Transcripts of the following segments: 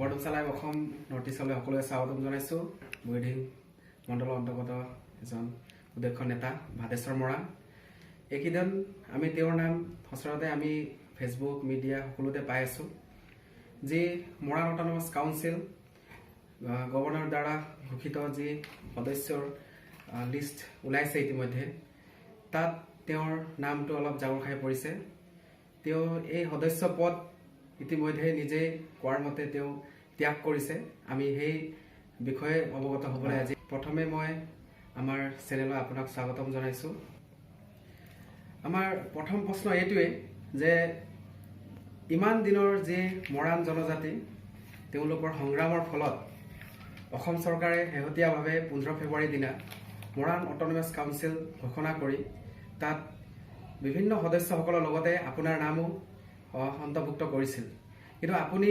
Bordumsa live Assam north ইষ্টলৈ সকলোৱে স্বাগতম জনাইছোঁ। বুঢ়ীদিং মণ্ডলৰ অন্তৰ্গত এজন সুদক্ষ নেতা ভাদেশ্বৰ মৰাণ। এইকেইদিন আমি তেওঁৰ নাম সচৰাতে আমি ফেচবুক মিডিয়া সকলোতে পাই আছোঁ। যি মৰাণ অট'নমাছ কাউন্সিল গভৰ্ণৰৰ দ্বাৰা ঘোষিত যি সদস্যৰ লিষ্ট ওলাইছে ইতিমধ্যে, তাত তেওঁৰ নামটো অলপ জাগৰ খাই পৰিছে। তেওঁ এই সদস্য পদ ইতিমধ্যে নিজে কোৱাৰ মতে তেওঁ ত্যাগ কৰিছে। আমি সেই বিষয়ে অৱগত হ'বলৈ আজি প্ৰথমে মই আমাৰ চেনেলত আপোনাক স্বাগতম জনাইছোঁ। আমাৰ প্ৰথম প্ৰশ্ন এইটোৱে যে ইমান দিনৰ যি মৰাণ জনজাতি, তেওঁলোকৰ সংগ্ৰামৰ ফলত অসম চৰকাৰে শেহতীয়াভাৱে 15 ফেব্ৰুৱাৰীৰ দিনা মৰাণ অট'নমাছ কাউন্সিল ঘোষণা কৰি তাত বিভিন্ন সদস্যসকলৰ লগতে আপোনাৰ নামো অন্তৰ্ভুক্ত কৰিছিল। কিন্তু আপুনি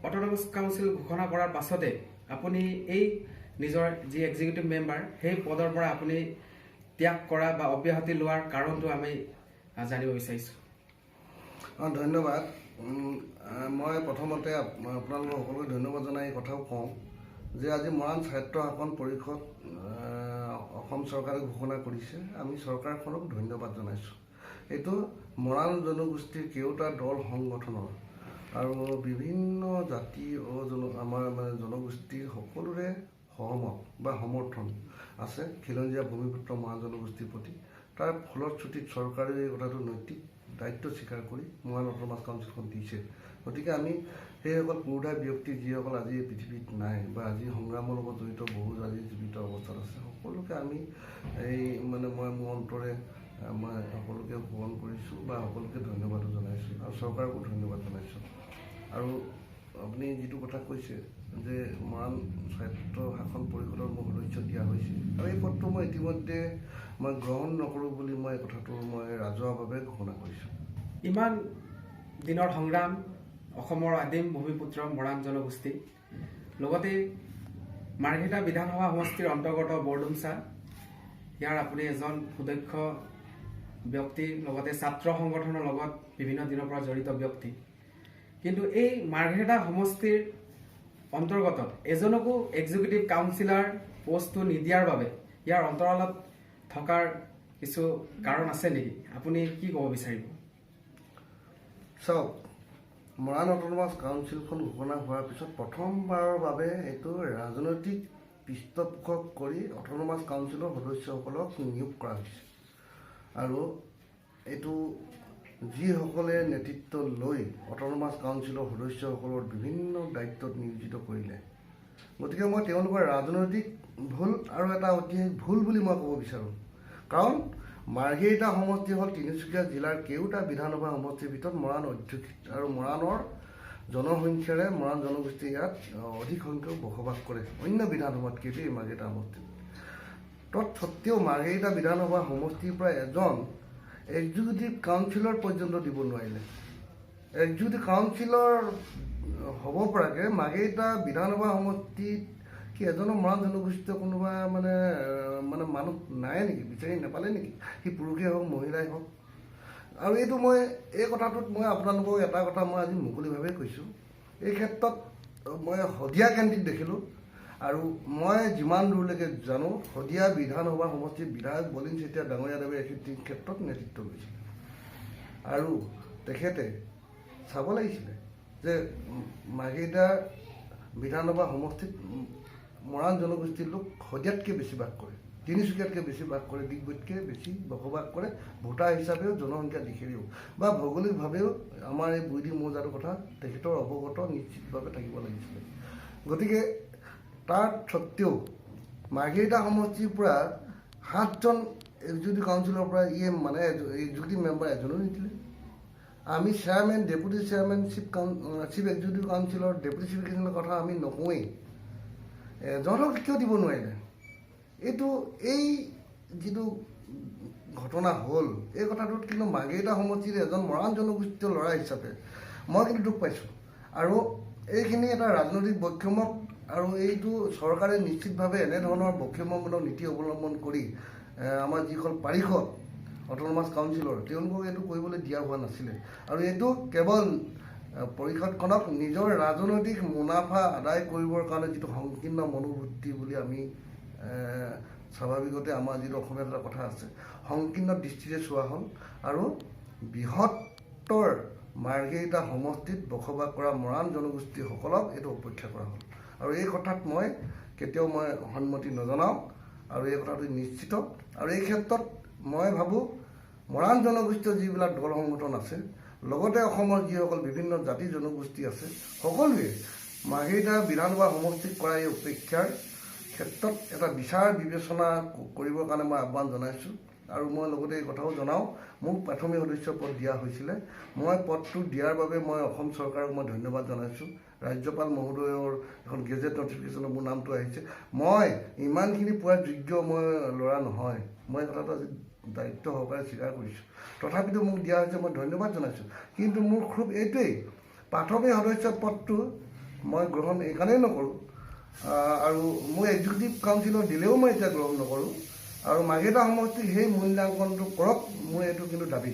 অট'নমাছ কাউন্সিল ঘোষণা কৰাৰ পাছতে আপুনি এই নিজৰ যি এক্সিকিউটিভ মেম্বাৰ, সেই পদৰ পৰা আপুনি ত্যাগ কৰা বা অব্যাহতি লোৱাৰ কাৰণটো আমি জানিব বিচাৰিছোঁ। ধন্যবাদ। মই প্ৰথমতে আপোনালোকক সকলোকে ধন্যবাদ জনাই এই কথাও কওঁ যে আজি মৰাণ স্বায়ত্ত শাসন পৰিষদ অসম চৰকাৰে ঘোষণা কৰিছে। আমি চৰকাৰখনক ধন্যবাদ জনাইছোঁ। এইটো মৰাণ জনগোষ্ঠীৰ কেওটা দল সংগঠনৰ আৰু বিভিন্ন জাতি আমাৰ জনগোষ্ঠীৰ সকলোৰে সহমত বা সমৰ্থন আছে খিলঞ্জীয়া ভূমিপুত্ৰ মৰাণ জনগোষ্ঠীৰ প্ৰতি। তাৰ ফলশ্ৰুতিত চৰকাৰে এই কথাটো নৈতিক দায়িত্ব স্বীকাৰ কৰি মৰাণ অট'নমাছ কাউন্সিলখন দিছে। গতিকে আমি সেইসকল পুৰোধা ব্যক্তি যিসকল আজি পৃথিৱীত নাই বা আজি সংগ্ৰামৰ লগত জড়িত বহু আজি জীৱিত অৱস্থাত আছে, সকলোকে আমি মই মোৰ অন্তৰে মই সকলোকে সোৱণ কৰিছোঁ বা সকলোকে ধন্যবাদো জনাইছোঁ আৰু চৰকাৰকো ধন্যবাদ জনাইছোঁ। আৰু আপুনি যিটো কথা কৈছে যে মৰাণ স্বায়ত্ত শাসন পৰিষদৰ মোক সদস্য দিয়া হৈছে আৰু এই পদটো মই ইতিমধ্যে মই গ্ৰহণ নকৰোঁ বুলি মই কথাটো মই ৰাজহুৱাভাৱে ঘোষণা কৰিছোঁ। ইমান দিনৰ সংগ্ৰাম, অসমৰ আদিম ভূমিপুত্ৰ মৰাণ জনগোষ্ঠী, লগতে মাৰ্ঘেৰিটা বিধানসভা সমষ্টিৰ অন্তৰ্গত বৰডুমচা, ইয়াৰ আপুনি এজন সুদক্ষ ব্যক্তি, লগতে ছাত্ৰ সংগঠনৰ লগত বিভিন্ন দিনৰ পৰা জড়িত ব্যক্তি। কিন্তু এই মাৰ্ঘেৰিটা সমষ্টিৰ অন্তৰ্গত এজনকো এক্সিকিউটিভ কাউন্সিলৰ পষ্টটো নিদিয়াৰ বাবে ইয়াৰ অন্তৰালত থকাৰ কিছু কাৰণ আছে নেকি? আপুনি কি ক'ব বিচাৰিব? চাওক, মৰাণ অট'নমাছ কাউন্সিলখন ঘোষণা হোৱাৰ পিছত প্ৰথমবাৰৰ বাবে এইটো ৰাজনৈতিক পৃষ্ঠপোষক কৰি অট'নমাছ কাউন্সিলৰ সদস্যসকলক নিয়োগ কৰা হৈছে আৰু এইটো যিসকলে নেতৃত্ব লৈ অট'নমাছ কাউন্সিলৰ সদস্যসকলৰ বিভিন্ন দায়িত্বত নিয়োজিত কৰিলে। গতিকে মই তেওঁলোকৰ ৰাজনৈতিক ভুল আৰু এটা ঐতিহাসিক ভুল বুলি মই ক'ব বিচাৰোঁ। কাৰণ মাৰ্ঘেৰিটা সমষ্টি হ'ল তিনিচুকীয়া জিলাৰ কেওটা বিধানসভা সমষ্টিৰ ভিতৰত মৰাণ অধ্যুষিত আৰু মৰাণৰ জনসংখ্যাৰে মৰাণ জনগোষ্ঠী ইয়াত অধিক সংখ্যক বসবাস কৰে অন্য বিধানসভাতকৈ এই মাৰ্ঘেৰিটা সমষ্টিত। তৎসত্ত্বেও মাৰ্ঘেৰিটা বিধানসভা সমষ্টিৰ পৰা এজন এক্সিকিউটিভ কাউন্সিলৰ পৰ্যন্ত দিব নোৱাৰিলে। এক্সিকিউটিভ কাউন্সিলৰ হ'ব পৰাকৈ মাৰ্ঘেৰিটা বিধানসভা সমষ্টিত কি এজনো মৰাণ জনগোষ্ঠীয় কোনোবা মানুহ নাই নেকি? বিচাৰি নাপালে নেকি? সি পুৰুষেই হওক মহিলাই হওক। আৰু এইটো এই কথাটোত মই আপোনালোকক এটা কথা মই আজি মুকলিভাৱে কৈছোঁ। এই ক্ষেত্ৰত মই শদিয়া কেন্দ্ৰিক দেখিলোঁ আৰু মই যিমান দূৰলৈকে জানো শদিয়া বিধানসভা সমষ্টিৰ বিধায়ক বলিন চেতিয়া ডাঙৰীয়াদেৱে এই ক্ষেত্ৰত নেতৃত্ব লৈছিলে আৰু তেখেতে চাব লাগিছিলে যে মাৰ্ঘেৰিটা বিধানসভা সমষ্টিত মৰাণ জনগোষ্ঠীৰ লোক শদিয়াতকৈ বেছি বাস কৰে, তিনিচুকীয়াতকৈ বেছি বাস কৰে, ডিগবৈতকৈ বেছি বসবাস কৰে। ভোটাৰ হিচাপেও জনসংখ্যা দিশেৰেও বা ভৌগোলিকভাৱেও আমাৰ এই বুঢ়ীদিং মৌজাটোৰ কথা তেখেতৰ অৱগত নিশ্চিতভাৱে থাকিব লাগিছিলে। গতিকে তাৰ স্বত্তেও মাৰ্ঘেৰিটা সমষ্টিৰ পৰা 7জন এক্সিকিউটিভ কাউন্সিলৰ পৰা এক্সিকিউটিভ মেম্বাৰ এজনো নিদিলে। আমি chairman, deputy chairman, chief executive councillor deputy chief এক্সিকিউটিভৰ কথা আমি নকওঁৱেই। এজনক কিয় দিব নোৱাৰিলে? এই যিটো ঘটনা হ'ল, এই কথাটোত কিন্তু মাৰ্ঘেৰিটা সমষ্টিৰ এজন মৰাণ জনগোষ্ঠীয় ল'ৰা হিচাপে মই কিন্তু দুখ পাইছোঁ। আৰু এইখিনি এটা ৰাজনৈতিক বৈষম্য আৰু এইটো চৰকাৰে নিশ্চিতভাৱে এনেধৰণৰ বৈষম্যমূলক নীতি অৱলম্বন কৰি আমাৰ যিখন পাৰিষদ অট'নমাছ কাউন্সিলৰ তেওঁলোকক এইটো কৰিবলৈ দিয়া হোৱা নাছিলে। আৰু এইটো কেৱল পৰিষদখনক নিজৰ ৰাজনৈতিক মুনাফা আদায় কৰিবৰ কাৰণে যিটো সংকীৰ্ণ মনোবৃত্তি বুলি আমি স্বাভাৱিকতে আমাৰ যিটো অসমীয়াত এটা কথা আছে, সংকীৰ্ণ দৃষ্টিৰে চোৱা হ'ল আৰু বৃহত্তৰ মাৰ্ঘেৰিটা সমষ্টিত বসবাস কৰা মৰাণ জনগোষ্ঠীসকলক এইটো উপেক্ষা কৰা হ'ল। আৰু এই কথাত মই কেতিয়াও সন্মতি নজনাওঁ আৰু এই কথাটো নিশ্চিত। আৰু এই ক্ষেত্ৰত মই ভাবোঁ মৰাণ জনগোষ্ঠীয় যিবিলাক দল সংগঠন আছে, লগতে অসমৰ যিসকল বিভিন্ন জাতি জনগোষ্ঠী আছে, সকলোৱে মাৰ্ঘেৰিটা বিধানসভা সমষ্টিত কৰা এই উপেক্ষাৰ ক্ষেত্ৰত এটা বিচাৰ বিবেচনা কৰিবৰ কাৰণে মই আহ্বান জনাইছোঁ। আৰু মই লগতে এই কথাও জনাওঁ, মোক প্ৰাথমিক সদস্য পদ দিয়া হৈছিলে। মই পদটো দিয়াৰ বাবে মই অসম চৰকাৰক মই ধন্যবাদ জনাইছোঁ। ৰাজ্যপাল মহোদয়ৰ এখন গেজেট নটিফিকেশ্যনত মোৰ নামটো আহিছে। মই ইমানখিনি পোৱাৰ যোগ্য মই ল'ৰা নহয়, মই কথাটো আজি দায়িত্ব সহকাৰে স্বীকাৰ কৰিছোঁ। তথাপিতো মোক দিয়া হৈছে, মই ধন্যবাদ জনাইছোঁ। কিন্তু মোৰ খুব এইটোৱেই, প্ৰাথমিক সদস্য পদটো মই গ্ৰহণ এইকাৰণেই নকৰোঁ আৰু মোৰ এক্সিকিউটিভ কাউন্সিলৰ দিলেও মই এতিয়া গ্ৰহণ নকৰোঁ। আৰু মাৰ্ঘেৰিটা সমষ্টিক সেই মূল্যাংকনটো কৰক, মোৰ এইটো কিন্তু দাবী।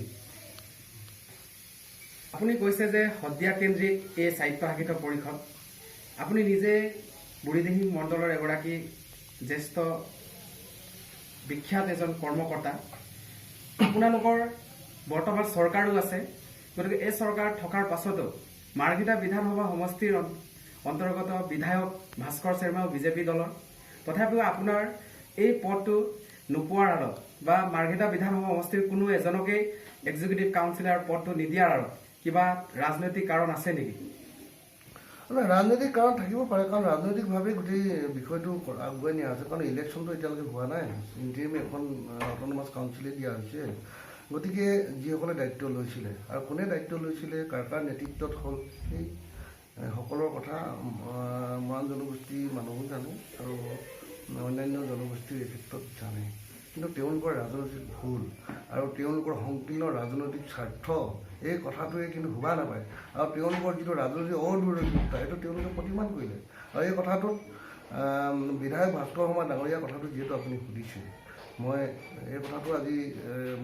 আপুনি কৈছে যে শদিয়া কেন্দ্ৰিক এই স্বায়ত্তশাসিত পৰিষদ, আপুনি নিজে বুঢ়ীদিহিং মণ্ডলৰ এগৰাকী জ্যেষ্ঠ বিখ্যাত এজন কৰ্মকৰ্তা। আপোনালোকৰ বৰ্তমান চৰকাৰো আছে, গতিকে এই চৰকাৰ থকাৰ পাছতো মাৰ্ঘেৰিটা বিধানসভা সমষ্টিৰ অন্তৰ্গত বিধায়ক ভাস্কৰ শৰ্মাও বিজেপি দলৰ। তথাপিও আপোনাৰ এই পদটো নোপোৱাৰ আঁৰত বা মাৰ্ঘেৰিটা বিধানসভা সমষ্টিৰ কোনো এজনকেই এক্সিকিউটিভ কাউন্সিলৰ পদটো নিদিয়াৰ আঁৰত কিবা ৰাজনৈতিক কাৰণ আছে নেকি? ৰাজনৈতিক কাৰণ থাকিব পাৰে, কাৰণ ৰাজনৈতিকভাৱে গোটেই বিষয়টো আগুৱাই নিয়া হৈছে। কাৰণ ইলেকশ্যনটো এতিয়ালৈকে হোৱা নাই, ইণ্টাৰিম এখন অট'নমাছ কাউন্সিলে দিয়া হৈছে। গতিকে যিসকলে দায়িত্ব লৈছিলে আৰু কোনে দায়িত্ব লৈছিলে, কাৰ কাৰ নেতৃত্বত হ'ল, সেই সকলৰ কথা মৰাণ জনগোষ্ঠীৰ মানুহো জানে আৰু অন্যান্য জনগোষ্ঠীৰ এই ক্ষেত্ৰত জানে। কিন্তু তেওঁলোকৰ ৰাজনৈতিক ভুল আৰু তেওঁলোকৰ সংকীৰ্ণ ৰাজনৈতিক স্বাৰ্থ এই কথাটোৱে কিন্তু শুভা নাপায়। আৰু তেওঁলোকৰ যিটো ৰাজনৈতিক অদূৰদৰ্শিতা এইটো তেওঁলোকে প্ৰতিমান কৰিলে। আৰু এই কথাটোত বিধায়ক ভাস্কৰ শৰ্মা ডাঙৰীয়া কথাটো যিহেতু আপুনি সুধিছে, মই এই কথাটো আজি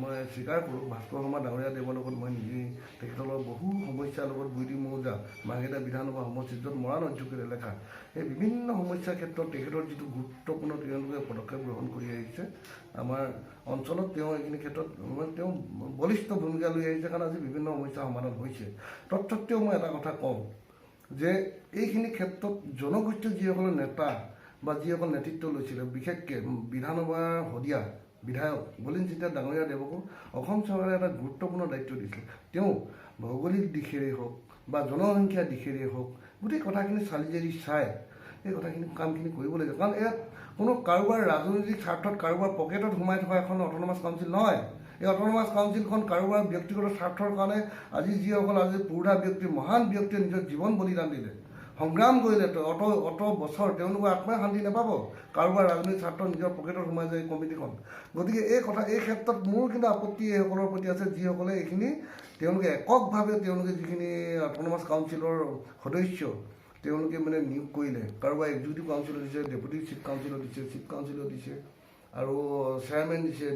মই স্বীকাৰ কৰোঁ। ভাস্কৰ শৰ্মা ডাঙৰীয়া দেৱৰ লগত মই নিজেই তেখেতৰ লগত বহু সমস্যাৰ লগত বুঢ়ীদিহিং মৌজা মাৰ্ঘেৰিটা বিধানসভা সমষ্টিত য'ত মৰাণ অধ্যুষিত এলেকা, এই বিভিন্ন সমস্যাৰ ক্ষেত্ৰত তেখেতৰ যিটো গুৰুত্বপূৰ্ণ তেওঁলোকে পদক্ষেপ গ্ৰহণ কৰি আহিছে আমাৰ অঞ্চলত, তেওঁ এইখিনি ক্ষেত্ৰত তেওঁ বলিষ্ঠ ভূমিকা লৈ আহিছে। কাৰণ আজি বিভিন্ন সমস্যা সমাধান হৈছে। তৎসত্ত্বেও মই এটা কথা কওঁ যে এইখিনি ক্ষেত্ৰত জনগোষ্ঠীয় যিসকলৰ নেতা বা যিসকল নেতৃত্ব লৈছিলে, বিশেষকৈ বিধানসভাৰ শদিয়া বিধায়ক বলিন চেতিয়া ডাঙৰীয়া দেৱকো অসম চৰকাৰে এটা গুৰুত্বপূৰ্ণ দায়িত্ব দিছিলে। তেওঁ ভৌগোলিক দিশেৰেই হওক বা জনসংখ্যাৰ দিশেৰেই হওক, গোটেই কথাখিনি চালি জাৰি চাই এই কথাখিনি কামখিনি কৰিব লাগে। কাৰণ ইয়াত কোনো কাৰোবাৰ ৰাজনৈতিক স্বাৰ্থত কাৰোবাৰ পকেটত সোমাই থকা এখন অট'নমাছ কাউন্সিল নহয়। এই অট'নমাছ কাউন্সিলখন কাৰোবাৰ ব্যক্তিগত স্বাৰ্থৰ কাৰণে আজি যিসকল আজি পুৰুধা ব্যক্তি, মহান ব্যক্তিয়ে নিজৰ জীৱন বলিদান দিলে, সংগ্ৰাম কৰিলে, অত বছৰ তেওঁলোকৰ আত্মাই শান্তি নাপাব কাৰোবাৰ ৰাজনৈতিক স্বাৰ্থ নিজৰ পকেটত সোমাই যায় এই কমিটিখন। গতিকে এই ক্ষেত্ৰত মোৰ কিন্তু আপত্তি এইসকলৰ প্ৰতি আছে, যিসকলে এইখিনি তেওঁলোকে এককভাৱে তেওঁলোকে যিখিনি অট'নমাছ কাউন্সিলৰ সদস্য তেওঁলোকে নিয়োগ কৰিলে, কাৰোবাৰ এক্সিকিউটিভ কাউন্সিলত দিছে, ডেপুটি চিফ কাউন্সিলত দিছে, চিফ কাউন্সিলত দিছে আৰু চেয়াৰমেন দিছে,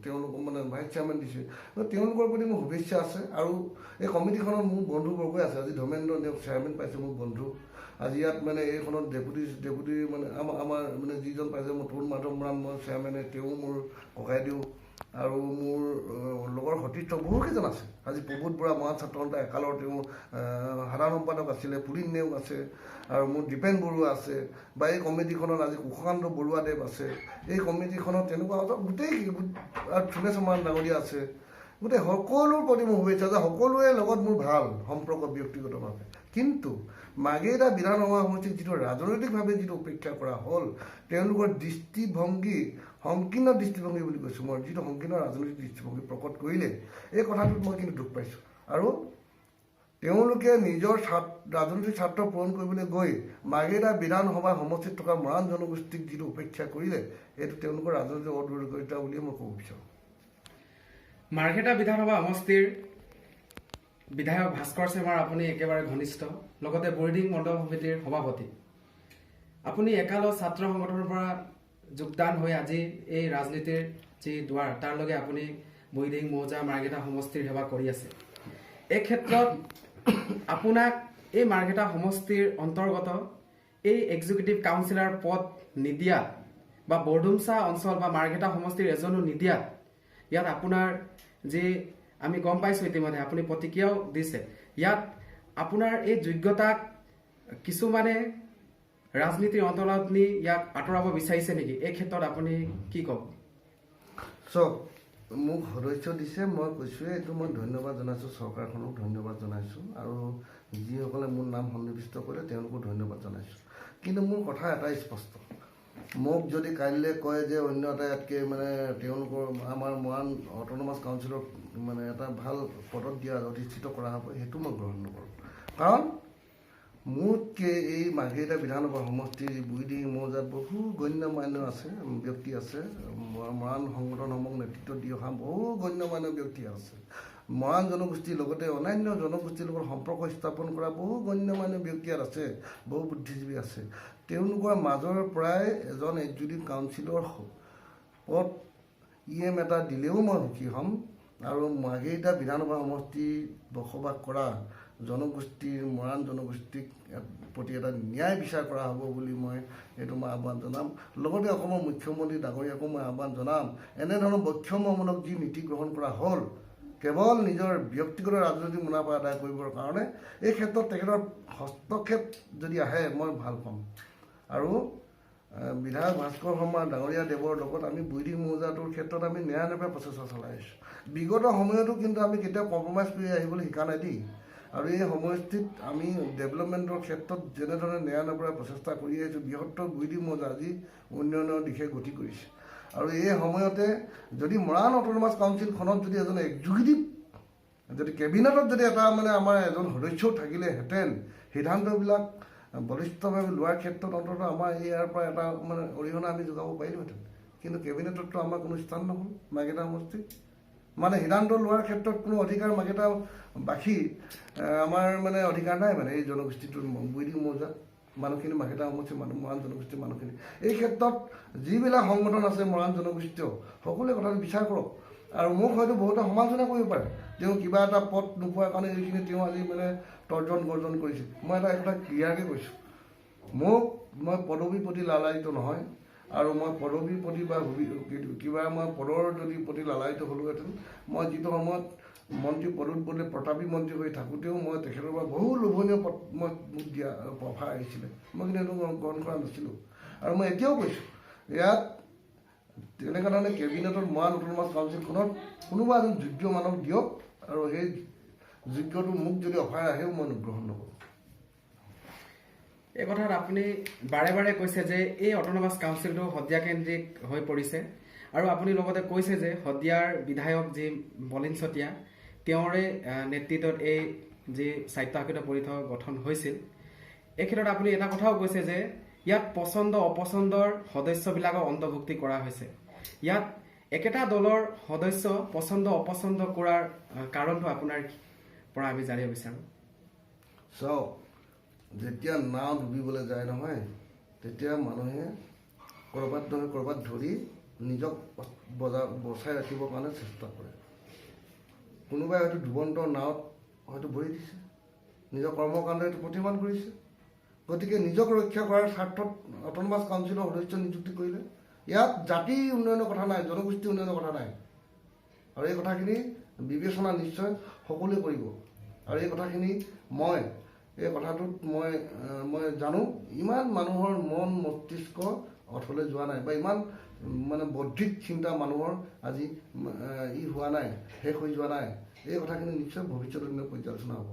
তেওঁলোক ভাইচ চেয়াৰমেন দিছে। তেওঁলোকৰ প্ৰতি মোৰ শুভেচ্ছা আছে। আৰু এই কমিটিখনত মোৰ বন্ধুবৰ্গই আছে। আজি ধৰ্মেন্দ্ৰ নেওগ চেয়াৰমেন পাইছে, মোৰ বন্ধু। আজি ইয়াত এইখনত ডেপুটি আমাৰ যিজন পাইছে মোৰ তৰুণ মাধৱ মৰাণ, মই চেয়াৰমেনে, তেওঁ মোৰ ককাইদেউ। আৰু মোৰ লগৰ সতীৰ্থ বহুকেইজন আছে। আজি প্ৰবোধ বৰা মহান ছাত্ৰ সন্থা একালৰ তেওঁ সাধাৰণ সম্পাদক আছিলে, পুলিন নেওগ আছে, আৰু মোৰ দীপেন বৰুৱা আছে, বা এই কমিটিখনত আজি কুশকান্ত বৰুৱাদেৱ আছে। এই কমিটিখনত তেনেকুৱা গোটেই চুমে চমান ডাঙৰীয়া আছে। গোটেই সকলোৰ প্ৰতি মোৰ শুভেচ্ছা যে সকলোৰে লগত মোৰ ভাল সম্পৰ্ক ব্যক্তিগতভাৱে। কিন্তু মাৰ্ঘেৰিটা বিধানসভা সমষ্টিক যিটো ৰাজনৈতিকভাৱে যিটো উপেক্ষা কৰা হ'ল, তেওঁলোকৰ দৃষ্টিভংগী সংকীৰ্ণ দৃষ্টিভংগী বুলি কৈছোঁ মই, যিটো সংকীৰ্ণ ৰাজনৈতিক দৃষ্টিভংগী প্ৰকট কৰিলে, এই কথাটোত মই কিন্তু দুখ পাইছোঁ। আৰু তেওঁলোকে নিজৰ ৰাজনৈতিক স্বাৰ্থ পূৰণ কৰিবলৈ গৈ মাৰ্ঘেৰিটা বিধানসভা সমষ্টিত থকা মৰাণ জনগোষ্ঠীক যিটো উপেক্ষা কৰিলে, এইটো তেওঁলোকৰ ৰাজনৈতিক অদূৰদৰ্শিতা বুলিয়ে মই ক'ব বিচাৰোঁ। মাৰ্ঘেৰিটা বিধানসভা সমষ্টিৰ বিধায়ক ভাস্কৰ শৰ্মাৰ আপুনি একেবাৰে ঘনিষ্ঠ, লগতে বুঢ়ীদিহিং মণ্ডল সমিতিৰ সভাপতি। আপুনি একালৰ ছাত্ৰ সংগঠনৰ পৰা যোগদান হৈ আজি এই ৰাজনীতিৰ যি দুৱাৰ, তাৰলৈকে আপুনি বুঢ়ীদিহিং মৌজা মাৰ্ঘেৰিটা সমষ্টিৰ সেৱা কৰি আছে। এই ক্ষেত্ৰত আপোনাক এই মাৰ্ঘেটা সমষ্টিৰ অন্তৰ্গত এই এক্সিকিউটিভ কাউন্সিলৰ পদ নিদিয়াত বা বৰডুমচা অঞ্চল বা মাৰ্ঘেটা সমষ্টিৰ এজনো নিদিয়াত ইয়াত আপোনাৰ যে আমি গম পাইছোঁ ইতিমধ্যে আপুনি প্ৰতিক্ৰিয়াও দিছে, ইয়াত আপোনাৰ এই যোগ্যতাক কিছুমানে ৰাজনীতিৰ অন্তৰালত নি ইয়াক আঁতৰাব বিচাৰিছে নেকি? এই ক্ষেত্ৰত আপুনি কি ক'ব? চাওক, মোক সদস্য দিছে, মই কৈছোঁৱে, এইটো মই ধন্যবাদ জনাইছোঁ, চৰকাৰখনক ধন্যবাদ জনাইছোঁ, আৰু যিসকলে মোৰ নাম সন্নিৱিষ্ট কৰিলে তেওঁলোকো ধন্যবাদ জনাইছোঁ। কিন্তু মোৰ কথা এটাই স্পষ্ট, মোক যদি কাইলৈ কয় যে অন্য এটা ইয়াতকৈ মানে তেওঁলোকৰ আমাৰ মৰাণ অট'নমাছ কাউন্সিলক মানে এটা ভাল পদত দিয়া অধিষ্ঠিত কৰা হ'ব, সেইটো মই গ্ৰহণ নকৰোঁ। কাৰণ মোতকৈ এই মাৰ্ঘেৰিটা বিধানসভা সমষ্টিৰ বুঢ়ীদিহিং মৌজাত বহু গণ্যমান্য আছে ব্যক্তি আছে, মৰাণ সংগঠনসমূহক নেতৃত্ব দি অহা বহু গণ্যমান্য ব্যক্তি আছে, মৰাণ জনগোষ্ঠীৰ লগতে অন্যান্য জনগোষ্ঠীৰ লগত সম্পৰ্ক স্থাপন কৰা বহু গণ্যমান্য ব্যক্তি ইয়াত আছে, বহু বুদ্ধিজীৱী আছে। তেওঁলোকৰ মাজৰ পৰাই এজন এক্সিকিউটিভ কাউন্সিলৰ পদ EM এটা দিলেও মই সুখী হ'ম, আৰু মাৰ্ঘেৰিটা বিধানসভা সমষ্টিত বসবাস কৰা জনগোষ্ঠীৰ মৰাণ জনগোষ্ঠীক প্ৰতি এটা ন্যায় বিচাৰ কৰা হ'ব বুলি মই আহ্বান জনাম। লগতে অসমৰ মুখ্যমন্ত্ৰী ডাঙৰীয়াকো মই আহ্বান জনাম, এনেধৰণৰ বৈষম্যমূলক যি নীতি গ্ৰহণ কৰা হ'ল কেৱল নিজৰ ব্যক্তিগত ৰাজনৈতিক মুনাফা আদায় কৰিবৰ কাৰণে, এই ক্ষেত্ৰত তেখেতৰ হস্তক্ষেপ যদি আহে মই ভাল পাম। আৰু বিধায়ক ভাস্কৰ শৰ্মা ডাঙৰীয়া দেৱৰ লগত আমি বুঢ়ীদিহিং মৌজাটোৰ ক্ষেত্ৰত আমি নিৰান্নপে প্ৰচেষ্টা চলাই আছোঁ। বিগত সময়তো কিন্তু আমি কেতিয়াও কম্প্ৰমাইজ কৰি আহিবলৈ শিকা নাই দেই। আৰু এই সমষ্টিত আমি ডেভেলপমেণ্টৰ ক্ষেত্ৰত যেনেধৰণে নিৰান্নপে প্ৰচেষ্টা কৰি আহিছোঁ, বৃহত্তৰ বুঢ়ীদিহিং মৌজা আজি উন্নয়নৰ দিশে গতি কৰিছে। আৰু এই সময়তে যদি মৰাণ অট'নমাছ কাউন্সিলখনত যদি এজন এক্সিকিউটিভ যদি কেবিনেটত যদি এটা মানে আমাৰ এজন সদস্যও থাকিলেহেঁতেন, সিদ্ধান্তবিলাক বলিষ্ঠভাৱে লোৱাৰ ক্ষেত্ৰত অন্ততঃ আমাৰ ইয়াৰ পৰা এটা মানে অৰিহণা আমি যোগাব পাৰিলোহেঁতেন। কিন্তু কেবিনেটততো আমাৰ কোনো স্থান নহ'ল মাৰ্ঘেৰিটা সমষ্টিত, মানে সিদ্ধান্ত লোৱাৰ ক্ষেত্ৰত কোনো অধিকাৰ মাৰ্ঘেৰিটাবাসী আমাৰ মানে অধিকাৰ নাই, মানে এই জনগোষ্ঠীটোৰ বুঢ়ীদিহিং মৌজাত মানুহখিনি মাৰ্ঘেৰিটা সমষ্টিৰ মানুহ, মৰাণ জনগোষ্ঠীৰ মানুহখিনি। এই ক্ষেত্ৰত যিবিলাক সংগঠন আছে মৰাণ জনগোষ্ঠীয় সকলোৱে কথাটো বিচাৰ কৰক। আৰু মোক হয়তো বহুতে সমালোচনা কৰিব পাৰে, তেওঁ কিবা এটা পদ নোপোৱাৰ কাৰণে এইখিনি তেওঁ আজি মানে তৰ্জন গৰ্জন কৰিছে। মই এটা ক্লিয়াৰকৈ কৈছোঁ, মই পদবীৰ প্ৰতি লালায়িত নহয়, আৰু মই পদবীৰ প্ৰতি বা কিবা মই পদৰ যদি প্ৰতি লালায়িত হ'লোহেঁতেন, মই যিটো সময়ত মন্ত্ৰী পদত বোলে প্ৰতাপী মন্ত্ৰী হৈ থাকোঁতেও মই তেখেতৰ পৰা বহু লোভনীয় পদ মোক দিয়া অফাৰ আহিছিলে, মই কিন্তু সেইটো গ্ৰহণ কৰা নাছিলোঁ। আৰু মই এতিয়াও কৈছোঁ, ইয়াত তেনেকুৱা ধৰণে কেবিনেটত মৰাণ অট'নমাছ কাউন্সিলখনত কোনোবা এজন যোগ্য মানুহক দিয়ক, আৰু সেই যোগ্যটো মোক যদি অফাৰ আহেও মই গ্ৰহণ নকৰোঁ। এই কথাত আপুনি বাৰে বাৰে কৈছে যে এই অট'নমাছ কাউন্সিলটো শদিয়াকেন্দ্ৰিক হৈ পৰিছে, আৰু আপুনি লগতে কৈছে যে শদিয়াৰ বিধায়ক যি বলিন চতিয়া তেওঁৰে নেতৃত্বত এই যি স্বায়ত্তশাসিত পৰিষদ গঠন হৈছিল। এই ক্ষেত্ৰত আপুনি এটা কথাও কৈছে যে ইয়াত পচন্দ অপচন্দৰ সদস্যবিলাকক অন্তৰ্ভুক্তি কৰা হৈছে। ইয়াত একেটা দলৰ সদস্য পচন্দ অপচন্দ কৰাৰ কাৰণটো আপোনাৰ পৰা আমি জানিব বিচাৰোঁ। চাওক, যেতিয়া নাও ডুবিবলৈ যায় নহয়, তেতিয়া মানুহে ক'ৰবাত নহয় ক'ৰবাত ধৰি নিজক বচাই ৰাখিবৰ কাৰণে চেষ্টা কৰে। কোনোবাই হয়তো ডুবন্ত নাৱত হয়তো ভৰি দিছে, নিজৰ কৰ্মকাণ্ড এইটো প্ৰতিমান কৰিছে। গতিকে নিজক ৰক্ষা কৰাৰ স্বাৰ্থত অট'নমাছ কাউন্সিলৰ সদস্য নিযুক্তি কৰিলে। ইয়াত জাতি উন্নয়নৰ কথা নাই, জনগোষ্ঠী উন্নয়নৰ কথা নাই, আৰু এই কথাখিনি বিবেচনা নিশ্চয় সকলোৱে কৰিব। আৰু এই কথাখিনি এই কথাটোত মই জানো, ইমান মানুহৰ মন মস্তিষ্ক অথলে যোৱা নাই, বা ইমান মানে বৌদ্ধিক চিন্তা মানুহৰ আজি হোৱা নাই, শেষ হৈ যোৱা নাই। এই কথাখিনি নিশ্চয় ভৱিষ্যতৰ দিনত পৰ্যালোচনা হ'ব।